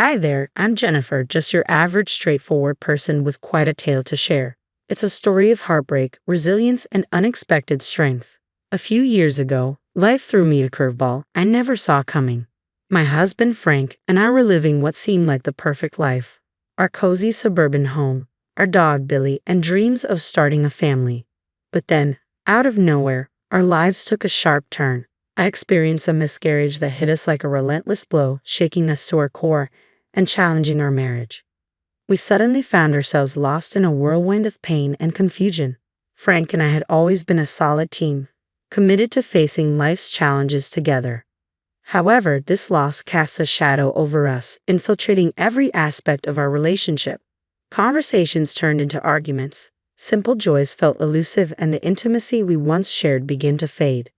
Hi there, I'm Jennifer, just your average straightforward person with quite a tale to share. It's a story of heartbreak, resilience, and unexpected strength. A few years ago, life threw me a curveball I never saw coming. My husband Frank and I were living what seemed like the perfect life. Our cozy suburban home, our dog Billy, and dreams of starting a family. But then, out of nowhere, our lives took a sharp turn. I experienced a miscarriage that hit us like a relentless blow, shaking us to our core and challenging our marriage. We suddenly found ourselves lost in a whirlwind of pain and confusion. Frank and I had always been a solid team, committed to facing life's challenges together. However, this loss cast a shadow over us, infiltrating every aspect of our relationship. Conversations turned into arguments, simple joys felt elusive, and the intimacy we once shared began to fade.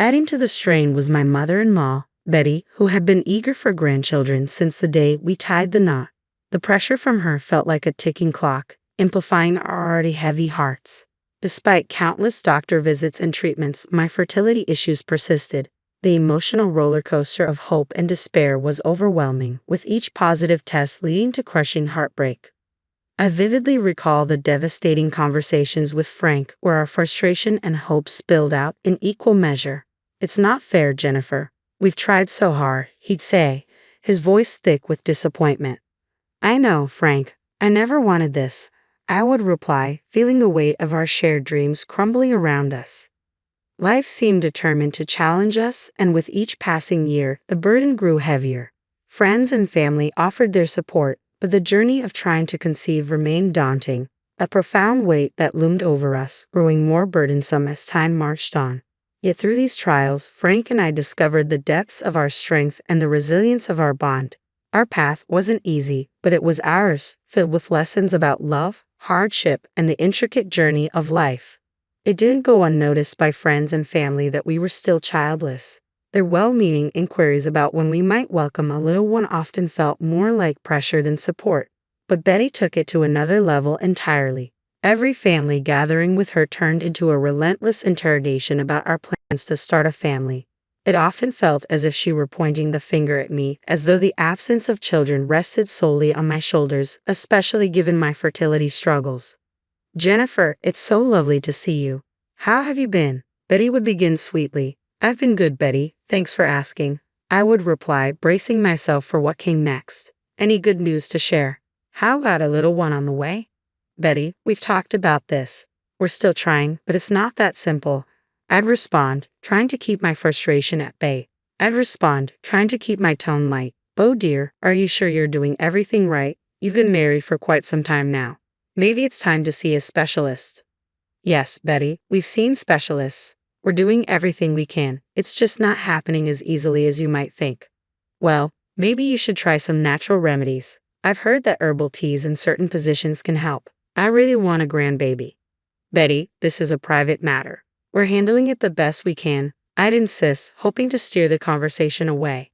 Adding to the strain was my mother-in-law, Betty, who had been eager for grandchildren since the day we tied the knot. The pressure from her felt like a ticking clock, amplifying our already heavy hearts. Despite countless doctor visits and treatments, my fertility issues persisted. The emotional roller coaster of hope and despair was overwhelming, with each positive test leading to crushing heartbreak. I vividly recall the devastating conversations with Frank where our frustration and hope spilled out in equal measure. "It's not fair, Jennifer. We've tried so hard," he'd say, his voice thick with disappointment. "I know, Frank. I never wanted this," I would reply, feeling the weight of our shared dreams crumbling around us. Life seemed determined to challenge us, and with each passing year, the burden grew heavier. Friends and family offered their support, but the journey of trying to conceive remained daunting, a profound weight that loomed over us, growing more burdensome as time marched on. Yet through these trials, Frank and I discovered the depths of our strength and the resilience of our bond. Our path wasn't easy, but it was ours, filled with lessons about love, hardship, and the intricate journey of life. It didn't go unnoticed by friends and family that we were still childless. Their well-meaning inquiries about when we might welcome a little one often felt more like pressure than support. But Betty took it to another level entirely. Every family gathering with her turned into a relentless interrogation about our plans to start a family. It often felt as if she were pointing the finger at me, as though the absence of children rested solely on my shoulders, especially given my fertility struggles. "Jennifer, it's so lovely to see you. How have you been?" Betty would begin sweetly. "I've been good, Betty. Thanks for asking," I would reply, bracing myself for what came next. "Any good news to share? How about a little one on the way?" "Betty, we've talked about this. We're still trying, but it's not that simple," I'd respond, trying to keep my frustration at bay. Trying to keep my tone light. "Oh dear, are you sure you're doing everything right? You've been married for quite some time now. Maybe it's time to see a specialist." "Yes, Betty, we've seen specialists. We're doing everything we can. It's just not happening as easily as you might think." "Well, maybe you should try some natural remedies. I've heard that herbal teas in certain positions can help. I really want a grandbaby." "Betty, this is a private matter. We're handling it the best we can," I'd insist, hoping to steer the conversation away.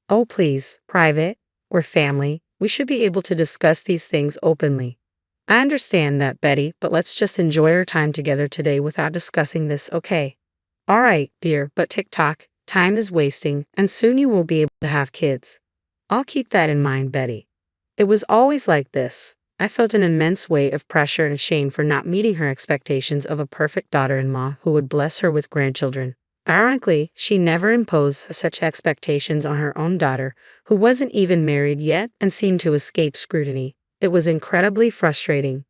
"Oh please, private? We're family. We should be able to discuss these things openly." "I understand that, Betty, but let's just enjoy our time together today without discussing this, okay?" "All right, dear, but tick-tock, time is wasting, and soon you won't be able to have kids." "I'll keep that in mind, Betty." It was always like this. I felt an immense weight of pressure and shame for not meeting her expectations of a perfect daughter-in-law who would bless her with grandchildren. Ironically, she never imposed such expectations on her own daughter, who wasn't even married yet and seemed to escape scrutiny. It was incredibly frustrating.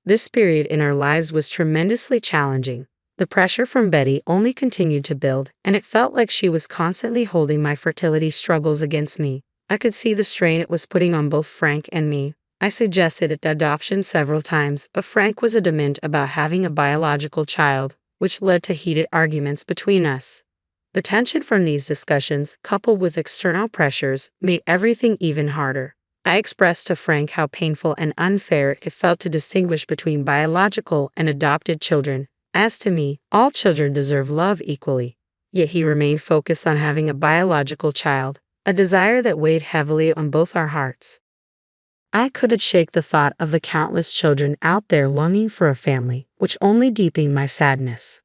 This period in our lives was tremendously challenging. The pressure from Betty only continued to build, and it felt like she was constantly holding my fertility struggles against me. I could see the strain it was putting on both Frank and me. I suggested adoption several times, but Frank was adamant about having a biological child, which led to heated arguments between us. The tension from these discussions, coupled with external pressures, made everything even harder. I expressed to Frank how painful and unfair it felt to distinguish between biological and adopted children. As to me, all children deserve love equally. Yet he remained focused on having a biological child, a desire that weighed heavily on both our hearts. I couldn't shake the thought of the countless children out there longing for a family, which only deepened my sadness.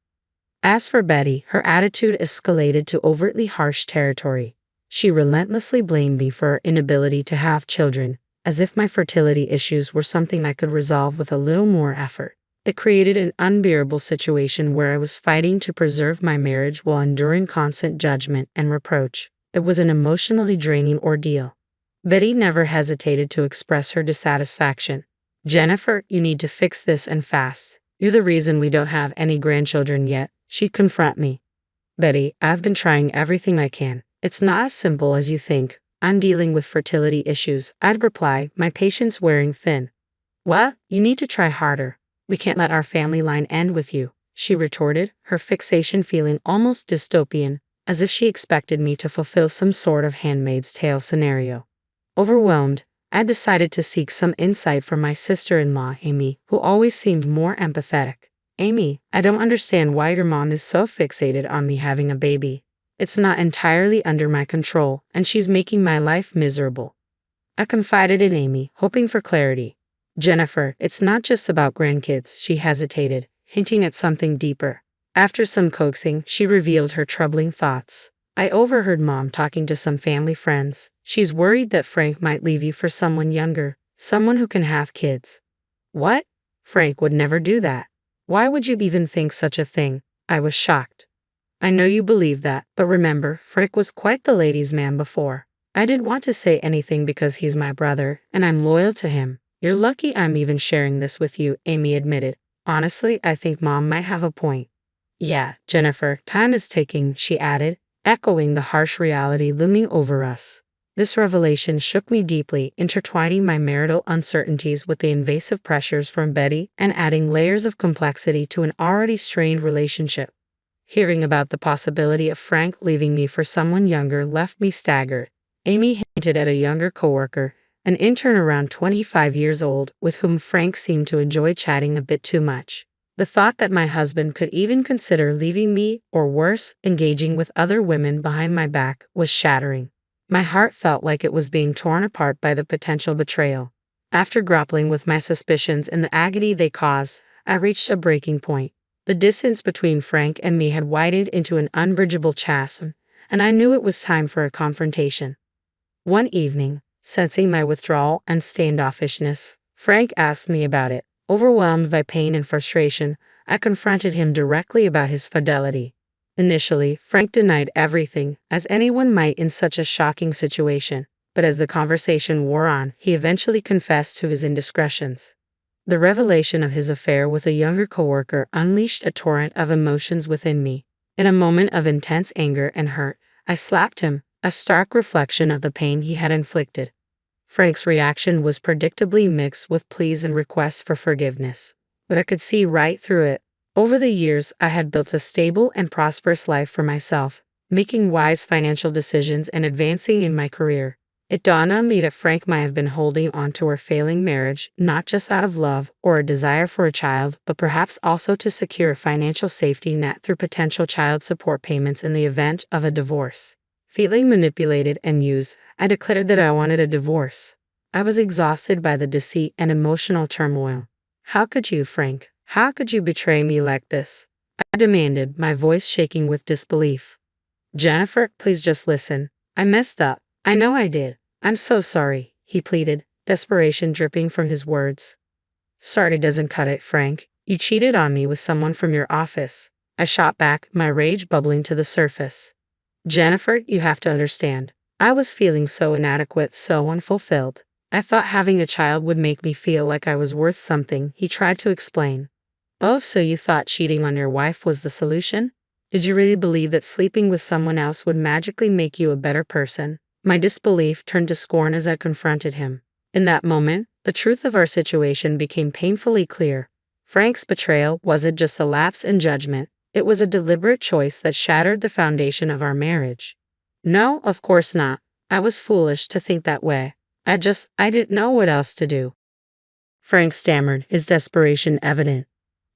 As for Betty, her attitude escalated to overtly harsh territory. She relentlessly blamed me for her inability to have children, as if my fertility issues were something I could resolve with a little more effort. It created an unbearable situation where I was fighting to preserve my marriage while enduring constant judgment and reproach. It was an emotionally draining ordeal. Betty never hesitated to express her dissatisfaction. "Jennifer, you need to fix this and fast. You're the reason we don't have any grandchildren yet," she'd confront me. "Betty, I've been trying everything I can. It's not as simple as you think. I'm dealing with fertility issues," I'd reply, my patience wearing thin. "Well, you need to try harder. We can't let our family line end with you," she retorted, her fixation feeling almost dystopian, as if she expected me to fulfill some sort of Handmaid's Tale scenario. Overwhelmed, I decided to seek some insight from my sister-in-law, Amy, who always seemed more empathetic. "Amy, I don't understand why your mom is so fixated on me having a baby. It's not entirely under my control, and she's making my life miserable." I confided in Amy, hoping for clarity. "Jennifer, it's not just about grandkids," she hesitated, hinting at something deeper. After some coaxing, she revealed her troubling thoughts. "I overheard Mom talking to some family friends. She's worried that Frank might leave you for someone younger, someone who can have kids." "What? Frank would never do that. Why would you even think such a thing?" I was shocked. "I know you believe that, but remember, Frank was quite the ladies' man before. I didn't want to say anything because he's my brother, and I'm loyal to him." "You're lucky I'm even sharing this with you," Amy admitted. "Honestly, I think Mom might have a point." "Yeah, Jennifer, time is ticking," she added, echoing the harsh reality looming over us. This revelation shook me deeply, intertwining my marital uncertainties with the invasive pressures from Betty and adding layers of complexity to an already strained relationship. Hearing about the possibility of Frank leaving me for someone younger left me staggered. Amy hinted at a younger coworker, an intern around 25 years old, with whom Frank seemed to enjoy chatting a bit too much. The thought that my husband could even consider leaving me, or worse, engaging with other women behind my back, was shattering. My heart felt like it was being torn apart by the potential betrayal. After grappling with my suspicions and the agony they caused, I reached a breaking point. The distance between Frank and me had widened into an unbridgeable chasm, and I knew it was time for a confrontation. One evening, sensing my withdrawal and standoffishness, Frank asked me about it. Overwhelmed by pain and frustration, I confronted him directly about his fidelity. Initially, Frank denied everything, as anyone might in such a shocking situation, but as the conversation wore on, he eventually confessed to his indiscretions. The revelation of his affair with a younger coworker unleashed a torrent of emotions within me. In a moment of intense anger and hurt, I slapped him, a stark reflection of the pain he had inflicted. Frank's reaction was predictably mixed with pleas and requests for forgiveness, but I could see right through it. Over the years, I had built a stable and prosperous life for myself, making wise financial decisions and advancing in my career. It dawned on me that Frank might have been holding on to our failing marriage, not just out of love or a desire for a child, but perhaps also to secure a financial safety net through potential child support payments in the event of a divorce. Feeling manipulated and used, I declared that I wanted a divorce. I was exhausted by the deceit and emotional turmoil. "How could you, Frank? How could you betray me like this?" I demanded, my voice shaking with disbelief. "Jennifer, please just listen. I messed up. I know I did. I'm so sorry," he pleaded, desperation dripping from his words. "Sorry doesn't cut it, Frank. You cheated on me with someone from your office." I shot back, my rage bubbling to the surface. "Jennifer, you have to understand. I was feeling so inadequate, so unfulfilled. I thought having a child would make me feel like I was worth something," he tried to explain. "Oh, so you thought cheating on your wife was the solution? Did you really believe that sleeping with someone else would magically make you a better person?" My disbelief turned to scorn as I confronted him. In that moment, the truth of our situation became painfully clear. Frank's betrayal wasn't just a lapse in judgment. It was a deliberate choice that shattered the foundation of our marriage. No, of course not. I was foolish to think that way. I didn't know what else to do. Frank stammered, his desperation evident.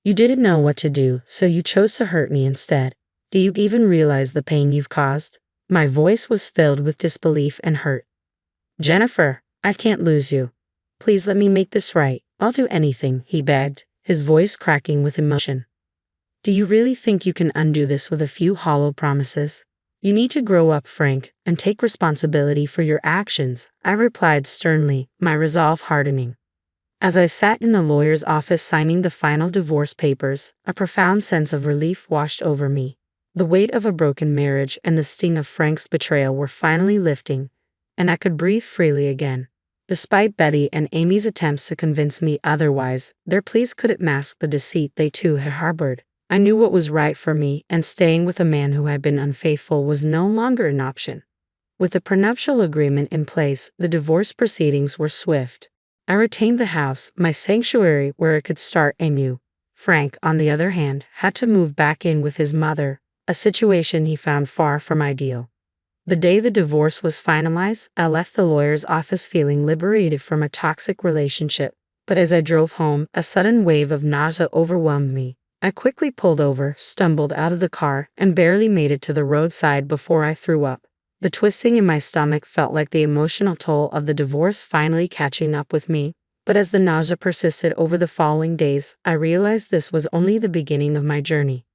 "You didn't know what to do, so you chose to hurt me instead. Do you even realize the pain you've caused?" My voice was filled with disbelief and hurt. "Jennifer, I can't lose you. Please let me make this right. I'll do anything," he begged, his voice cracking with emotion. "Do you really think you can undo this with a few hollow promises?" You need to grow up, Frank, and take responsibility for your actions, I replied sternly, my resolve hardening. As I sat in the lawyer's office signing the final divorce papers, a profound sense of relief washed over me. The weight of a broken marriage and the sting of Frank's betrayal were finally lifting, and I could breathe freely again. Despite Betty and Amy's attempts to convince me otherwise, their pleas couldn't mask the deceit they too had harbored. I knew what was right for me, and staying with a man who had been unfaithful was no longer an option. With the prenuptial agreement in place, the divorce proceedings were swift. I retained the house, my sanctuary where I could start anew. Frank, on the other hand, had to move back in with his mother, a situation he found far from ideal. The day the divorce was finalized, I left the lawyer's office feeling liberated from a toxic relationship. But as I drove home, a sudden wave of nausea overwhelmed me. I quickly pulled over, stumbled out of the car, and barely made it to the roadside before I threw up. The twisting in my stomach felt like the emotional toll of the divorce finally catching up with me. But as the nausea persisted over the following days, I realized this was only the beginning of my journey.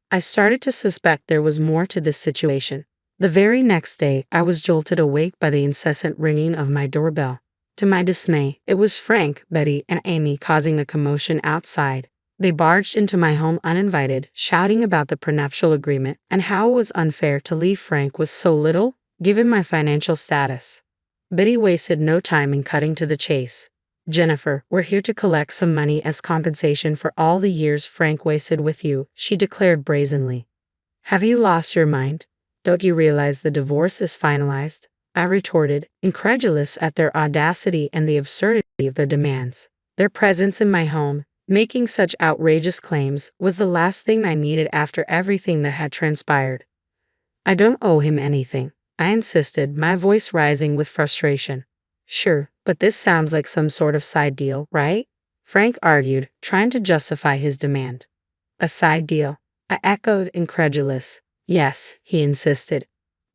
I started to suspect there was more to this situation. The very next day, I was jolted awake by the incessant ringing of my doorbell. To my dismay, it was Frank, Betty, and Amy causing a commotion outside. They barged into my home uninvited, shouting about the prenuptial agreement and how it was unfair to leave Frank with so little, given my financial status. Betty wasted no time in cutting to the chase. "Jennifer, we're here to collect some money as compensation for all the years Frank wasted with you," she declared brazenly. "Have you lost your mind? Don't you realize the divorce is finalized?" I retorted, incredulous at their audacity and the absurdity of their demands. Their presence in my home, making such outrageous claims, was the last thing I needed after everything that had transpired. "I don't owe him anything," I insisted, my voice rising with frustration. "Sure, but this sounds like some sort of side deal, right?" Frank argued, trying to justify his demand. "A side deal?" I echoed, incredulous. "Yes," he insisted.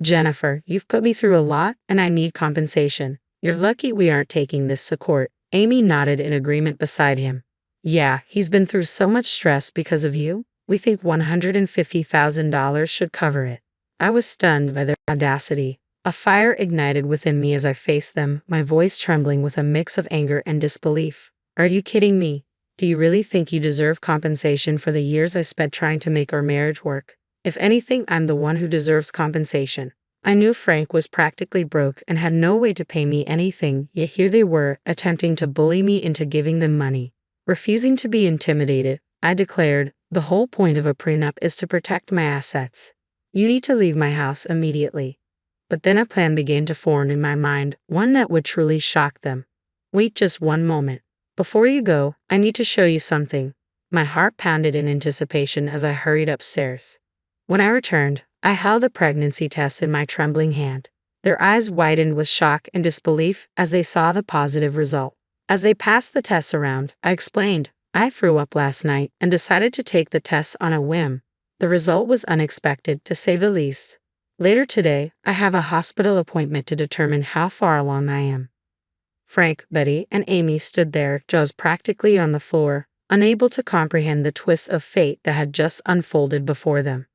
"Jennifer, you've put me through a lot, and I need compensation. You're lucky we aren't taking this to court." Amy nodded in agreement beside him. "Yeah, he's been through so much stress because of you. We think $150,000 should cover it." I was stunned by their audacity. A fire ignited within me as I faced them, my voice trembling with a mix of anger and disbelief. "Are you kidding me? Do you really think you deserve compensation for the years I spent trying to make our marriage work? If anything, I'm the one who deserves compensation." I knew Frank was practically broke and had no way to pay me anything, yet here they were, attempting to bully me into giving them money. Refusing to be intimidated, I declared, "The whole point of a prenup is to protect my assets. You need to leave my house immediately." But then a plan began to form in my mind, one that would truly shock them. "Wait just one moment. Before you go, I need to show you something." My heart pounded in anticipation as I hurried upstairs. When I returned, I held the pregnancy test in my trembling hand. Their eyes widened with shock and disbelief as they saw the positive result. As they passed the test around, I explained, "I threw up last night and decided to take the test on a whim." The result was unexpected, to say the least. Later today, I have a hospital appointment to determine how far along I am. Frank, Betty, and Amy stood there, jaws practically on the floor, unable to comprehend the twist of fate that had just unfolded before them.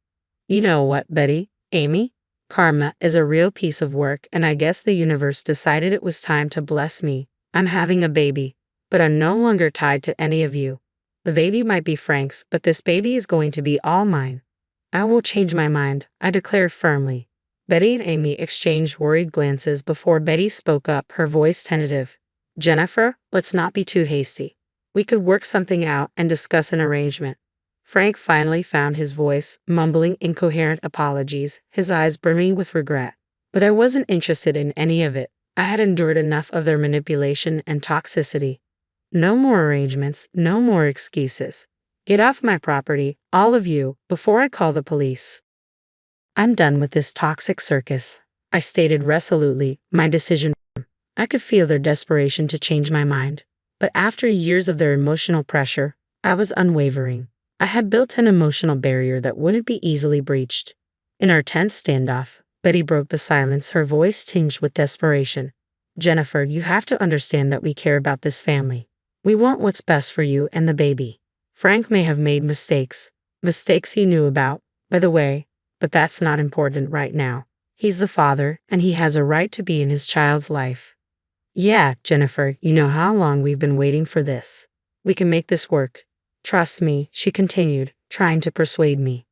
"You know what, Betty, Amy? Karma is a real piece of work, and I guess the universe decided it was time to bless me. I'm having a baby, but I'm no longer tied to any of you. The baby might be Frank's, but this baby is going to be all mine." "I will change my mind," I declared firmly. Betty and Amy exchanged worried glances before Betty spoke up, her voice tentative. "Jennifer, let's not be too hasty. We could work something out and discuss an arrangement." Frank finally found his voice, mumbling incoherent apologies, his eyes brimming with regret. But I wasn't interested in any of it. I had endured enough of their manipulation and toxicity. No more arrangements, no more excuses. Get off my property, all of you, before I call the police. "I'm done with this toxic circus," I stated resolutely, my decision firm. I could feel their desperation to change my mind. But after years of their emotional pressure, I was unwavering. I had built an emotional barrier that wouldn't be easily breached. In our tense standoff, Betty broke the silence, her voice tinged with desperation. "Jennifer, you have to understand that we care about this family. We want what's best for you and the baby. Frank may have made mistakes he knew about. By the way, but that's not important right now. He's the father, and he has a right to be in his child's life. Yeah, Jennifer, you know how long we've been waiting for this. We can make this work. Trust me, she continued, trying to persuade me.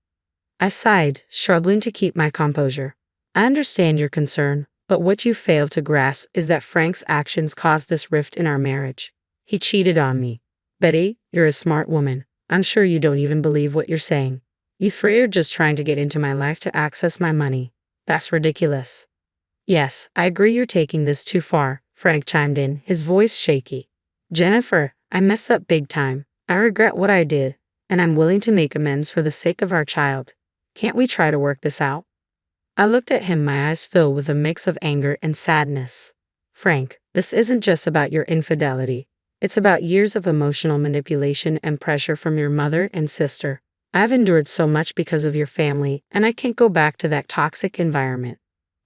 I sighed, struggling to keep my composure. I understand your concern, but what you fail to grasp is that Frank's actions caused this rift in our marriage. He cheated on me. Betty, you're a smart woman. I'm sure you don't even believe what you're saying. You three are just trying to get into my life to access my money. That's ridiculous. Yes, I agree you're taking this too far, Frank chimed in, his voice shaky. Jennifer, I messed up big time. I regret what I did, and I'm willing to make amends for the sake of our child. Can't we try to work this out? I looked at him, my eyes filled with a mix of anger and sadness. Frank, this isn't just about your infidelity. It's about years of emotional manipulation and pressure from your mother and sister. I've endured so much because of your family, and I can't go back to that toxic environment.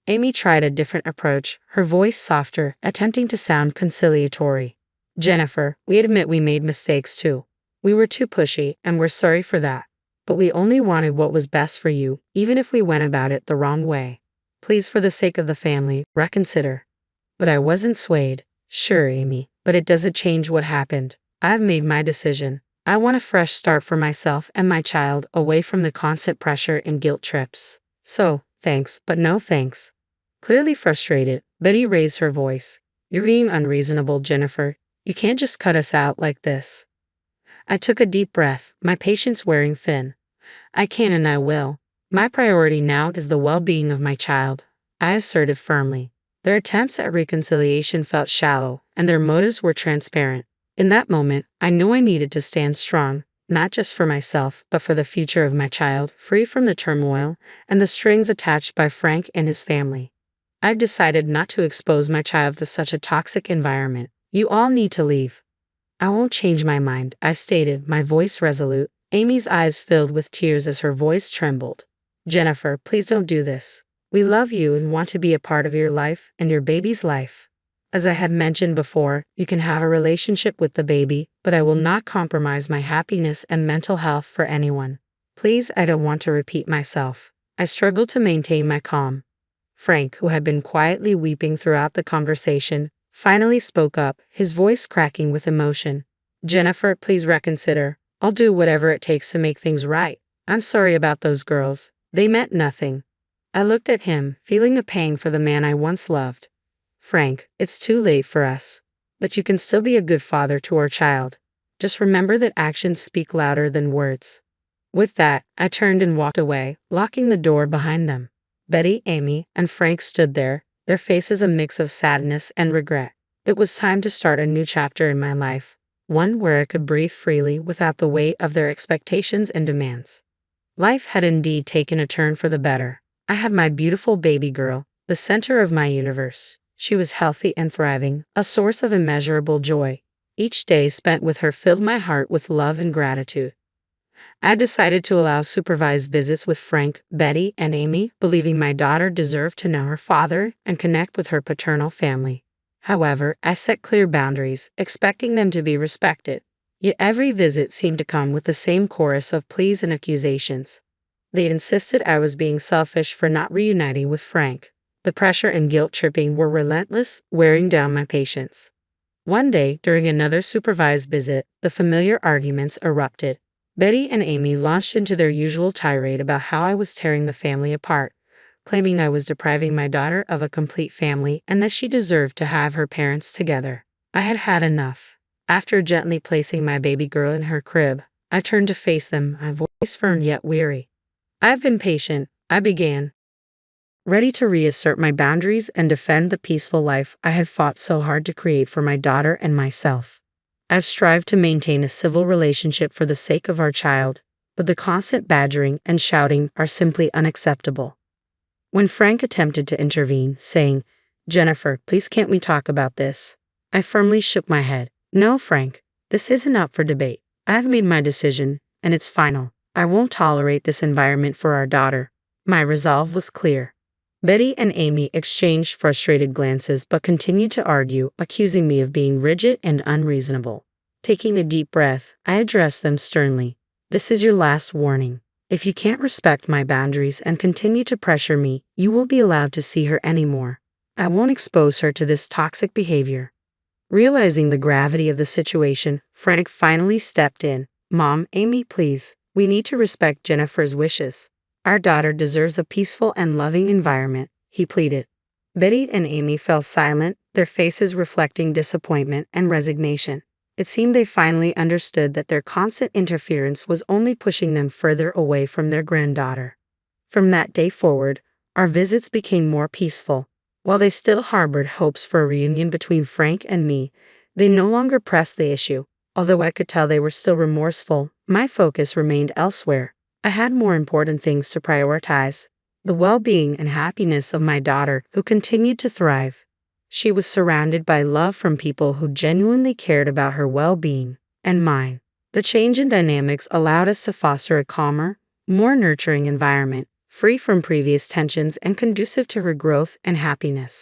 Amy tried a different approach, her voice softer, attempting to sound conciliatory. Jennifer, we admit we made mistakes too. We were too pushy, and we're sorry for that. But we only wanted what was best for you, even if we went about it the wrong way. Please, for the sake of the family, reconsider. But I wasn't swayed. Sure, Amy, but it doesn't change what happened. I've made my decision. I want a fresh start for myself and my child, away from the constant pressure and guilt trips. So, thanks, but no thanks. Clearly frustrated, Betty raised her voice. You're being unreasonable, Jennifer. You can't just cut us out like this. I took a deep breath, my patience wearing thin. I can and I will. My priority now is the well-being of my child, I asserted firmly. Their attempts at reconciliation felt shallow, and their motives were transparent. In that moment, I knew I needed to stand strong, not just for myself, but for the future of my child, free from the turmoil and the strings attached by Frank and his family. I've decided not to expose my child to such a toxic environment. You all need to leave. I won't change my mind, I stated, my voice resolute. Amy's eyes filled with tears as her voice trembled. Jennifer, please don't do this. We love you and want to be a part of your life and your baby's life. As I had mentioned before, you can have a relationship with the baby, but I will not compromise my happiness and mental health for anyone. Please, I don't want to repeat myself. I struggled to maintain my calm. Frank, who had been quietly weeping throughout the conversation, finally spoke up, his voice cracking with emotion. Jennifer, please reconsider. I'll do whatever it takes to make things right. I'm sorry about those girls. They meant nothing. I looked at him, feeling a pang for the man I once loved. Frank, it's too late for us. But you can still be a good father to our child. Just remember that actions speak louder than words. With that, I turned and walked away, locking the door behind them. Betty, Amy, and Frank stood there, their faces a mix of sadness and regret. It was time to start a new chapter in my life, one where I could breathe freely without the weight of their expectations and demands. Life had indeed taken a turn for the better. I had my beautiful baby girl, the center of my universe. She was healthy and thriving, a source of immeasurable joy. Each day spent with her filled my heart with love and gratitude. I decided to allow supervised visits with Frank, Betty, and Amy, believing my daughter deserved to know her father and connect with her paternal family. However, I set clear boundaries, expecting them to be respected. Yet every visit seemed to come with the same chorus of pleas and accusations. They insisted I was being selfish for not reuniting with Frank. The pressure and guilt tripping were relentless, wearing down my patience. One day, during another supervised visit, the familiar arguments erupted. Betty and Amy launched into their usual tirade about how I was tearing the family apart, claiming I was depriving my daughter of a complete family and that she deserved to have her parents together. I had had enough. After gently placing my baby girl in her crib, I turned to face them, my voice firm yet weary. I've been patient, I began, ready to reassert my boundaries and defend the peaceful life I had fought so hard to create for my daughter and myself. I've strived to maintain a civil relationship for the sake of our child, but the constant badgering and shouting are simply unacceptable. When Frank attempted to intervene, saying, Jennifer, please can't we talk about this? I firmly shook my head. No, Frank, this isn't up for debate. I've made my decision, and it's final. I won't tolerate this environment for our daughter. My resolve was clear. Betty and Amy exchanged frustrated glances but continued to argue, accusing me of being rigid and unreasonable. Taking a deep breath, I addressed them sternly. This is your last warning. If you can't respect my boundaries and continue to pressure me, you won't be allowed to see her anymore. I won't expose her to this toxic behavior." Realizing the gravity of the situation, Frank finally stepped in. "Mom, Amy, please. We need to respect Jennifer's wishes. Our daughter deserves a peaceful and loving environment," he pleaded. Betty and Amy fell silent, their faces reflecting disappointment and resignation. It seemed they finally understood that their constant interference was only pushing them further away from their granddaughter. From that day forward, our visits became more peaceful. While they still harbored hopes for a reunion between Frank and me, they no longer pressed the issue. Although I could tell they were still remorseful, my focus remained elsewhere. I had more important things to prioritize: the well-being and happiness of my daughter, who continued to thrive. She was surrounded by love from people who genuinely cared about her well-being and mine. The change in dynamics allowed us to foster a calmer, more nurturing environment, free from previous tensions and conducive to her growth and happiness.